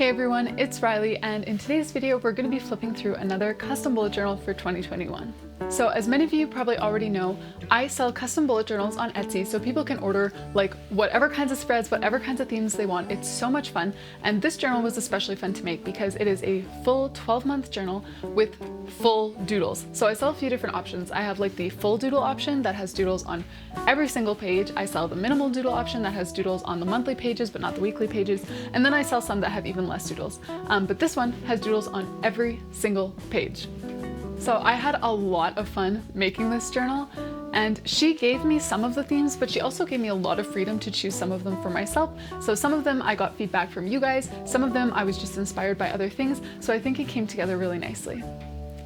Hey everyone, it's Riley, and in today's video we're going to be flipping through another custom bullet journal for 2021. So as many of you probably already know, I sell custom bullet journals on Etsy so people can order like whatever kinds of spreads, whatever kinds of themes they want. It's so much fun, and this journal was especially fun to make because it is a full 12-month journal with full doodles. So I sell a few different options. I have like the full doodle option that has doodles on every single page. I sell the minimal doodle option that has doodles on the monthly pages but not the weekly pages, and then I sell some that have even less doodles. But this one has doodles on every single page. So I had a lot of fun making this journal, and she gave me some of the themes, but she also gave me a lot of freedom to choose some of them for myself. So some of them I got feedback from you guys, some of them I was just inspired by other things, so I think it came together really nicely.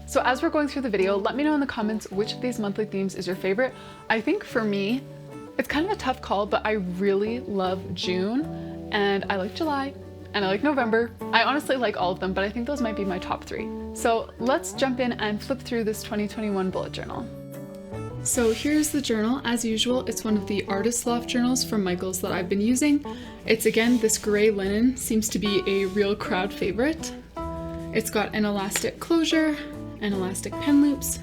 So as we're going through the video, let me know in the comments which of these monthly themes is your favorite. I think for me, it's kind of a tough call, but I really love June, and I like July, and I like November. I honestly like all of them, but I think those might be my top 3. So let's jump in and flip through this 2021 bullet journal. So here's the journal. As usual, it's one of the Artist Loft journals from Michaels that I've been using. It's again, this gray linen seems to be a real crowd favorite. It's got an elastic closure, and elastic pen loops,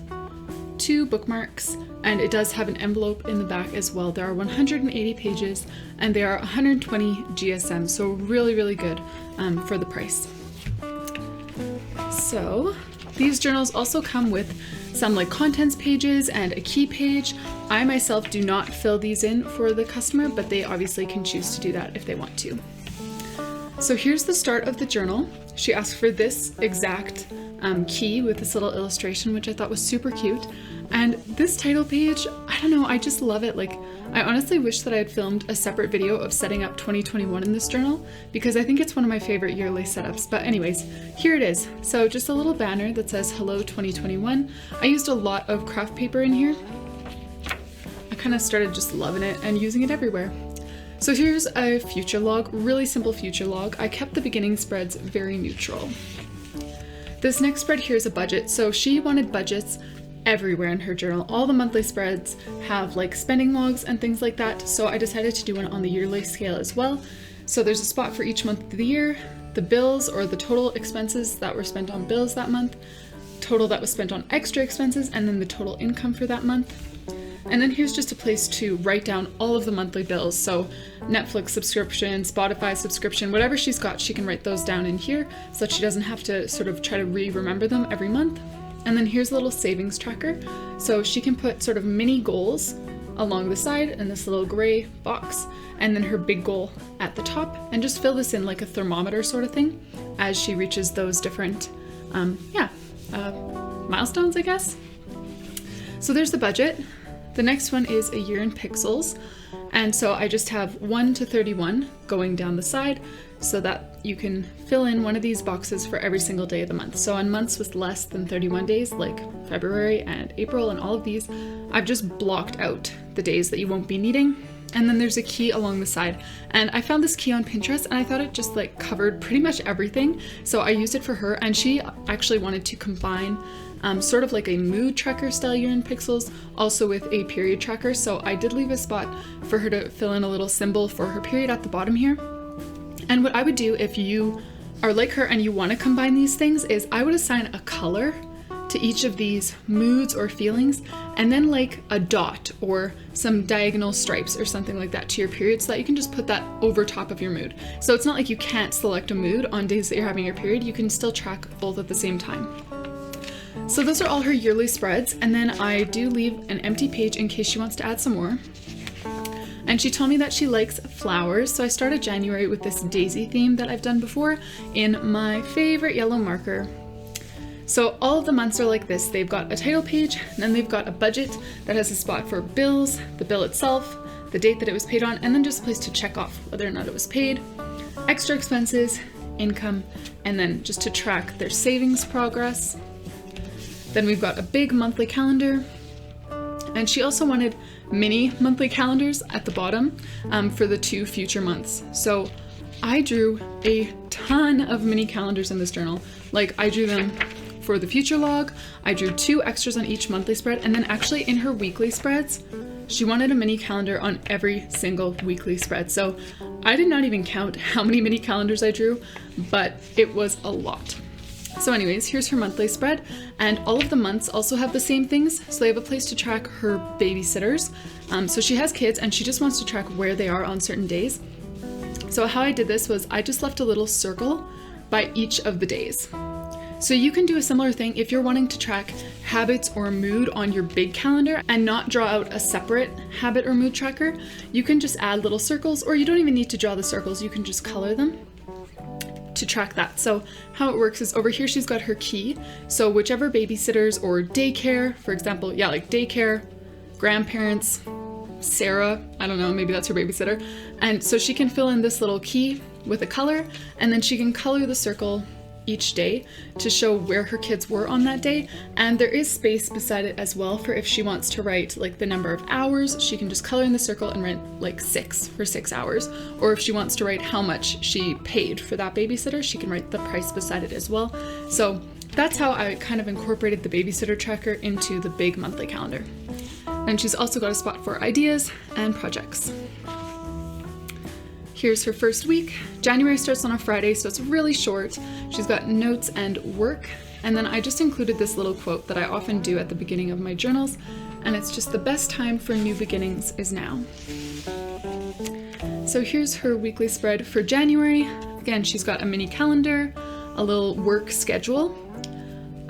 2 bookmarks, and it does have an envelope in the back as well. There are 180 pages and they are 120 GSM, so really, really good for the price. So these journals also come with some like contents pages and a key page. I myself do not fill these in for the customer, but they obviously can choose to do that if they want to. So here's the start of the journal. She asked for this exact key with this little illustration, which I thought was super cute. And this title page, I don't know, I just love it. Like, I honestly wish that I had filmed a separate video of setting up 2021 in this journal, because I think it's one of my favorite yearly setups. But anyways, here it is. So just a little banner that says Hello 2021. I used a lot of craft paper in here. I kind of started just loving it and using it everywhere. So here's a future log, really simple future log. I kept the beginning spreads very neutral. This next spread here is a budget. So she wanted budgets everywhere in her journal. All the monthly spreads have like spending logs and things like that. So I decided to do one on the yearly scale as well. So there's a spot for each month of the year, the bills or the total expenses that were spent on bills that month, total that was spent on extra expenses, and then the total income for that month. And then here's just a place to write down all of the monthly bills. So Netflix subscription, Spotify subscription, whatever she's got, she can write those down in here so that she doesn't have to sort of try to remember them every month. And then here's a little savings tracker. So she can put sort of mini goals along the side in this little gray box, and then her big goal at the top, and just fill this in like a thermometer sort of thing as she reaches those different, milestones, I guess. So there's the budget. The next one is a year in pixels. And so I just have 1 to 31 going down the side so that you can fill in one of these boxes for every single day of the month. So on months with less than 31 days, like February and April and all of these, I've just blocked out the days that you won't be needing. And then there's a key along the side. And I found this key on Pinterest and I thought it just like covered pretty much everything. So I used it for her, and she actually wanted to combine sort of like a mood tracker style year in pixels, also with a period tracker. So I did leave a spot for her to fill in a little symbol for her period at the bottom here. And what I would do if you are like her and you want to combine these things is I would assign a color to each of these moods or feelings, and then like a dot or some diagonal stripes or something like that to your period, so that you can just put that over top of your mood. So it's not like you can't select a mood on days that you're having your period, you can still track both at the same time. So those are all her yearly spreads, and then I do leave an empty page in case she wants to add some more. And she told me that she likes flowers, so I started January with this daisy theme that I've done before in my favorite yellow marker. So all of the months are like this. They've got a title page, and then they've got a budget that has a spot for bills, the bill itself, the date that it was paid on, and then just a place to check off whether or not it was paid, extra expenses, income, and then just to track their savings progress. Then we've got a big monthly calendar, and she also wanted mini monthly calendars at the bottom for the 2 future months. So I drew a ton of mini calendars in this journal. Like, I drew them for the future log, I drew 2 extras on each monthly spread, and then actually in her weekly spreads, she wanted a mini calendar on every single weekly spread. So I did not even count how many mini calendars I drew, but it was a lot. So anyways, here's her monthly spread, and all of the months also have the same things. So they have a place to track her babysitters. So she has kids and she just wants to track where they are on certain days. So how I did this was I just left a little circle by each of the days. So you can do a similar thing if you're wanting to track habits or mood on your big calendar and not draw out a separate habit or mood tracker. You can just add little circles, or you don't even need to draw the circles, you can just color them to track that. So how it works is over here she's got her key. So whichever babysitters or daycare, for example, yeah, like daycare, grandparents, Sarah, I don't know, maybe that's her babysitter. And so she can fill in this little key with a color, and then she can color the circle each day to show where her kids were on that day. And there is space beside it as well for if she wants to write like the number of hours, she can just color in the circle and write like 6 for 6 hours. Or if she wants to write how much she paid for that babysitter, she can write the price beside it as well. So that's how I kind of incorporated the babysitter tracker into the big monthly calendar. And she's also got a spot for ideas and projects. Here's her first week. January starts on a Friday, so it's really short. She's got notes and work. And then I just included this little quote that I often do at the beginning of my journals. And it's just, the best time for new beginnings is now. So here's her weekly spread for January. Again, she's got a mini calendar, a little work schedule,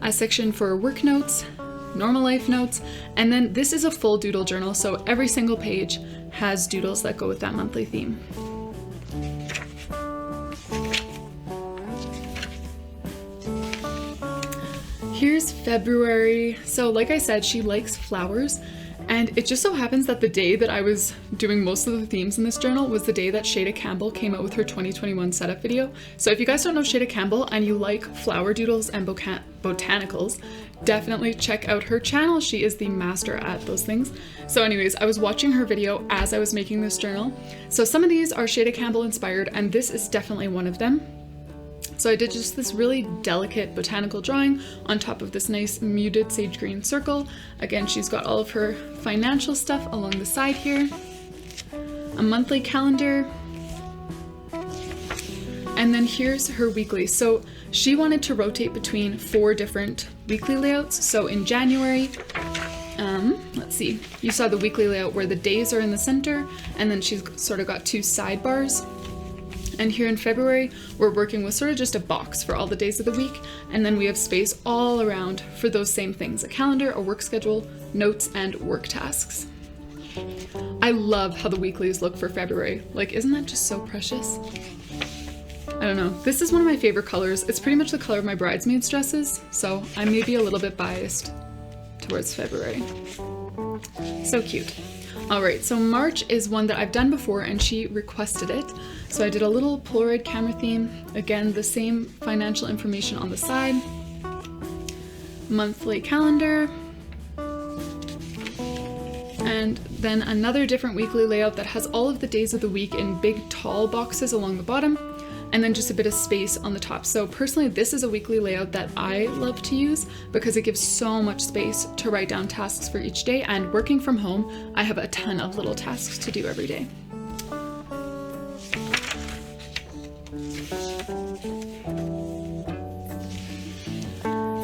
a section for work notes, normal life notes, and then this is a full doodle journal, so every single page has doodles that go with that monthly theme. Here's February. So like I said, she likes flowers, and it just so happens that the day that I was doing most of the themes in this journal was the day that Shada Campbell came out with her 2021 setup video. So if you guys don't know Shada Campbell and you like flower doodles and botanicals, definitely check out her channel. She is the master at those things. So anyways, I was watching her video as I was making this journal. So some of these are Shada Campbell inspired, and this is definitely one of them. So I did just this really delicate botanical drawing on top of this nice muted sage green circle. Again, she's got all of her financial stuff along the side here. A monthly calendar. And then here's her weekly. So she wanted to rotate between 4 different weekly layouts. So in January, let's see, you saw the weekly layout where the days are in the center, and then she's sort of got 2 sidebars. And here in February, we're working with sort of just a box for all the days of the week. And then we have space all around for those same things: a calendar, a work schedule, notes, and work tasks. I love how the weeklies look for February. Like, isn't that just so precious? I don't know. This is one of my favorite colors. It's pretty much the color of my bridesmaids dresses, so I may be a little bit biased towards February. So cute. Alright, so March is one that I've done before and she requested it. So I did a little Polaroid camera theme. Again, the same financial information on the side. Monthly calendar. And then another different weekly layout that has all of the days of the week in big tall boxes along the bottom, and then just a bit of space on the top. So personally, this is a weekly layout that I love to use because it gives so much space to write down tasks for each day, and working from home, I have a ton of little tasks to do every day.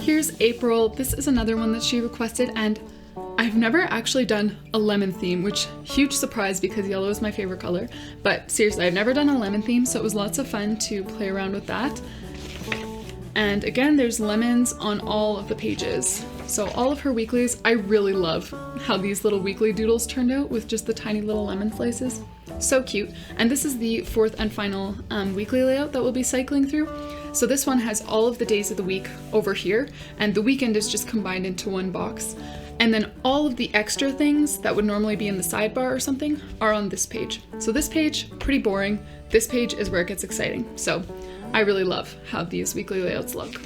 Here's April. This is another one that she requested, and I've never actually done a lemon theme, which huge surprise because yellow is my favorite color. But seriously, I've never done a lemon theme, so it was lots of fun to play around with that. And again, there's lemons on all of the pages. So all of her weeklies, I really love how these little weekly doodles turned out with just the tiny little lemon slices. So cute. And this is the 4th and final weekly layout that we'll be cycling through. So this one has all of the days of the week over here, and the weekend is just combined into one box. And then all of the extra things that would normally be in the sidebar or something are on this page. So this page, pretty boring. This page is where it gets exciting. So I really love how these weekly layouts look.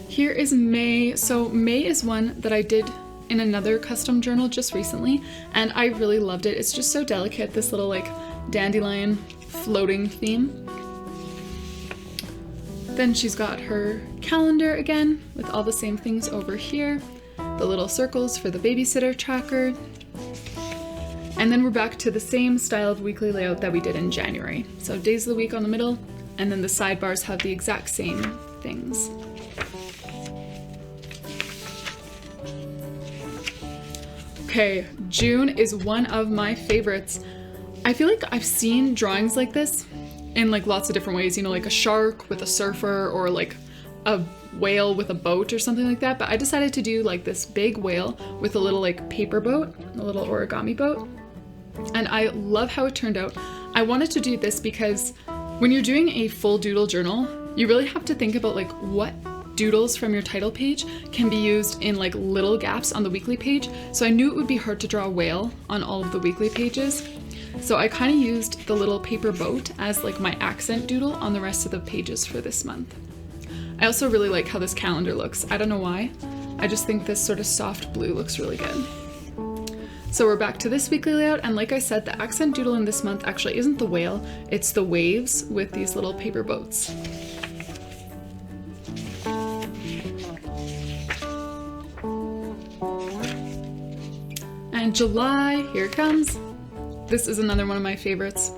Here is May. So May is one that I did in another custom journal just recently, and I really loved it. It's just so delicate, this little like dandelion floating theme. Then she's got her calendar again with all the same things over here. The little circles for the babysitter tracker, And then we're back to the same style of weekly layout that we did in January. So days of the week on the middle, and then the sidebars have the exact same things. Okay, June is one of my favorites. I feel like I've seen drawings like this in like lots of different ways, you know, like a shark with a surfer or like a whale with a boat or something like that, but I decided to do like this big whale with a little like paper boat, a little origami boat, and I love how it turned out. I wanted to do this because when you're doing a full doodle journal, you really have to think about like what doodles from your title page can be used in like little gaps on the weekly page, so I knew it would be hard to draw a whale on all of the weekly pages. So I kind of used the little paper boat as like my accent doodle on the rest of the pages for this month. I also really like how this calendar looks. I don't know why. I just think this sort of soft blue looks really good. So we're back to this weekly layout, and like I said, the accent doodle in this month actually isn't the whale, it's the waves with these little paper boats. And July, here it comes. This is another one of my favorites.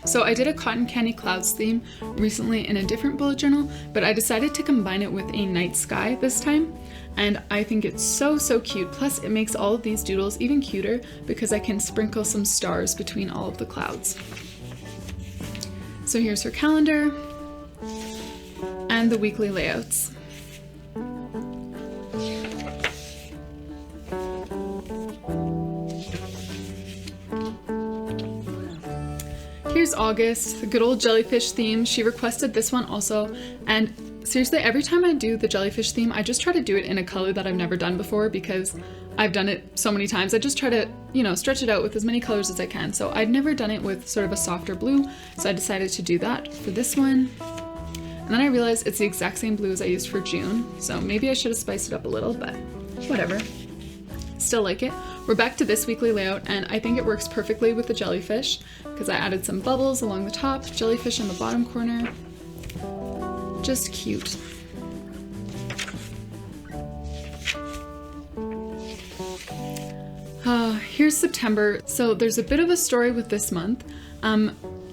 So I did a cotton candy clouds theme recently in a different bullet journal, but I decided to combine it with a night sky this time, and I think it's so cute. Plus it makes all of these doodles even cuter because I can sprinkle some stars between all of the clouds. So here's her calendar and the weekly layouts. Here's August, the good old jellyfish theme. She requested this one also, and seriously, every time I do the jellyfish theme, I just try to do it in a color that I've never done before because I've done it so many times. I just try to, you know, stretch it out with as many colors as I can. So I'd never done it with sort of a softer blue, so I decided to do that for this one. And then I realized it's the exact same blue as I used for June, so maybe I should have spiced it up a little, but whatever. Still like it. We're back to this weekly layout, and I think it works perfectly with the jellyfish because I added some bubbles along the top, jellyfish in the bottom corner. Just cute. Here's September. So there's a bit of a story with this month.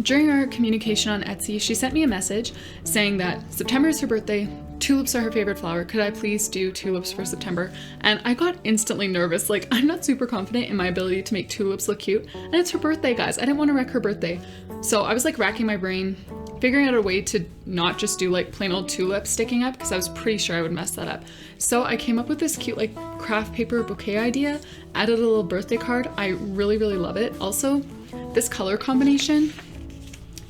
During our communication on Etsy, she sent me a message saying that September is her birthday, tulips are her favorite flower, could I please do tulips for September? And I got instantly nervous, like I'm not super confident in my ability to make tulips look cute, and it's her birthday, guys. I didn't want to wreck her birthday. So I was like racking my brain, figuring out a way to not just do like plain old tulips sticking up because I was pretty sure I would mess that up. So I came up with this cute like craft paper bouquet idea, added a little birthday card. I really love it. Also, this color combination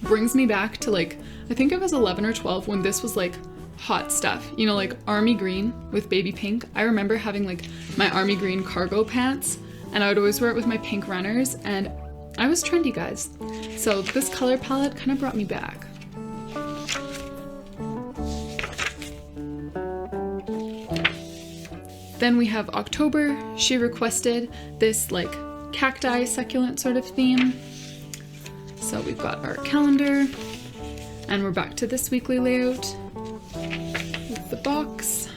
brings me back to like, I think I was 11 or 12 when this was like hot stuff, you know, like army green with baby pink. I remember having like my army green cargo pants, and I would always wear it with my pink runners, and I was trendy, guys. So this color palette kind of brought me back. Then we have October. She requested this like cacti succulent sort of theme. So we've got our calendar, and we're back to this weekly layout with the box.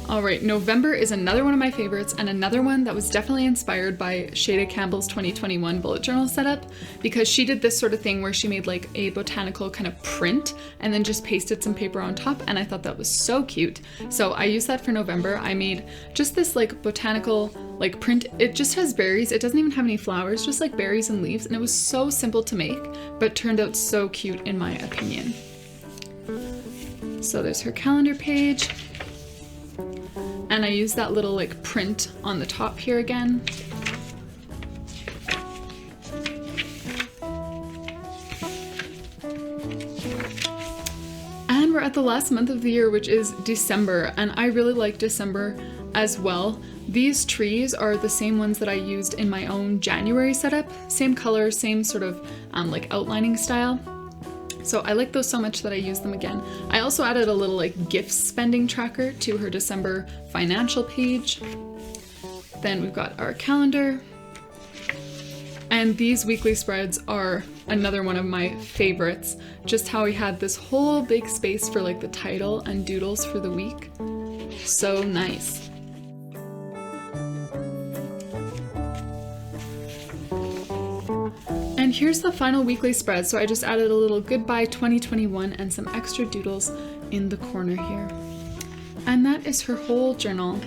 All right, November is another one of my favorites, and another one that was definitely inspired by Shada Campbell's 2021 bullet journal setup, because she did this sort of thing where she made like a botanical kind of print and then just pasted some paper on top, and I thought that was so cute. So I used that for November. I made just this like botanical like print. It just has berries. It doesn't even have any flowers, just like berries and leaves, and it was so simple to make, but turned out so cute in my opinion. So there's her calendar page. And I use that little like print on the top here again. And we're at the last month of the year, which is December, and I really like December as well. These trees are the same ones that I used in my own January setup. Same color, same sort of like outlining style. So I like those so much that I use them again. I also added a little like gift spending tracker to her December financial page. Then we've got our calendar. And these weekly spreads are another one of my favorites. Just how we had this whole big space for like the title and doodles for the week. So nice. here's the final weekly spread. So I just added a little goodbye 2021 and some extra doodles in the corner here. And that is her whole journal.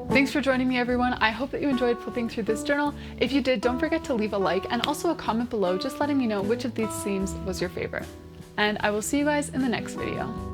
Thanks for joining me, everyone. I hope that you enjoyed flipping through this journal. If you did, don't forget to leave a like and also a comment below just letting me know which of these themes was your favorite. And I will see you guys in the next video.